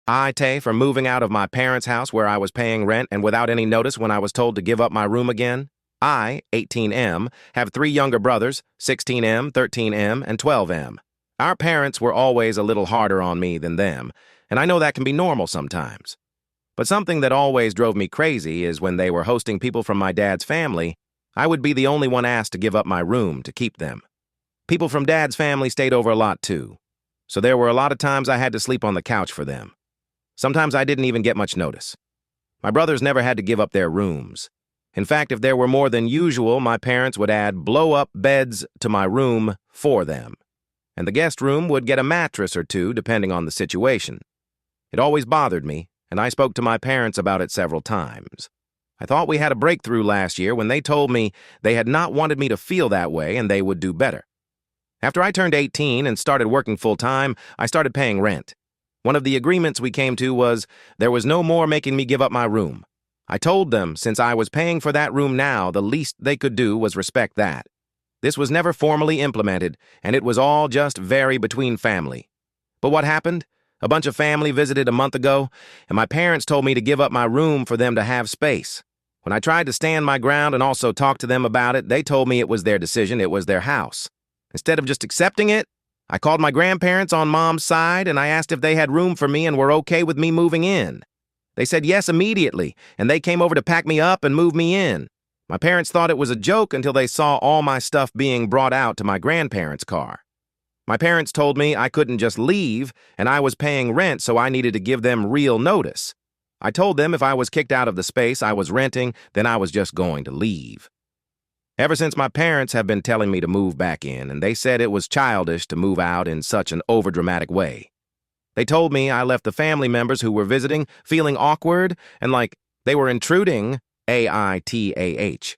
AITAH for moving out of my parents' house where I was paying rent and without any notice when I was told to give up my room again. I, 18M, have three younger brothers, 16M, 13M, and 12M. Our parents were always a little harder on me than them, and I know that can be normal sometimes. But something that always drove me crazy is when they were hosting people from my dad's family, I would be the only one asked to give up my room to keep them. People from dad's family stayed over a lot too, so there were a lot of times I had to sleep on the couch for them. Sometimes I didn't even get much notice. My brothers never had to give up their rooms. In fact, if there were more than usual, my parents would add blow-up beds to my room for them. And the guest room would get a mattress or two, depending on the situation. It always bothered me, and I spoke to my parents about it several times. I thought we had a breakthrough last year when they told me they had not wanted me to feel that way and they would do better. After I turned 18 and started working full-time, I started paying rent. One of the agreements we came to was there was no more making me give up my room. I told them since I was paying for that room now, the least they could do was respect that. This was never formally implemented, and it was all just very between family. But what happened? A bunch of family visited a month ago, and my parents told me to give up my room for them to have space. When I tried to stand my ground and also talk to them about it, they told me it was their decision, it was their house. Instead of just accepting it, I called my grandparents on Mom's side and I asked if they had room for me and were okay with me moving in. They said yes immediately, and they came over to pack me up and move me in. My parents thought it was a joke until they saw all my stuff being brought out to my grandparents' car. My parents told me I couldn't just leave, and I was paying rent, so I needed to give them real notice. I told them if I was kicked out of the space I was renting, then I was just going to leave. Ever since, my parents have been telling me to move back in, and they said it was childish to move out in such an overdramatic way. They told me I left the family members who were visiting feeling awkward and like they were intruding, AITAH.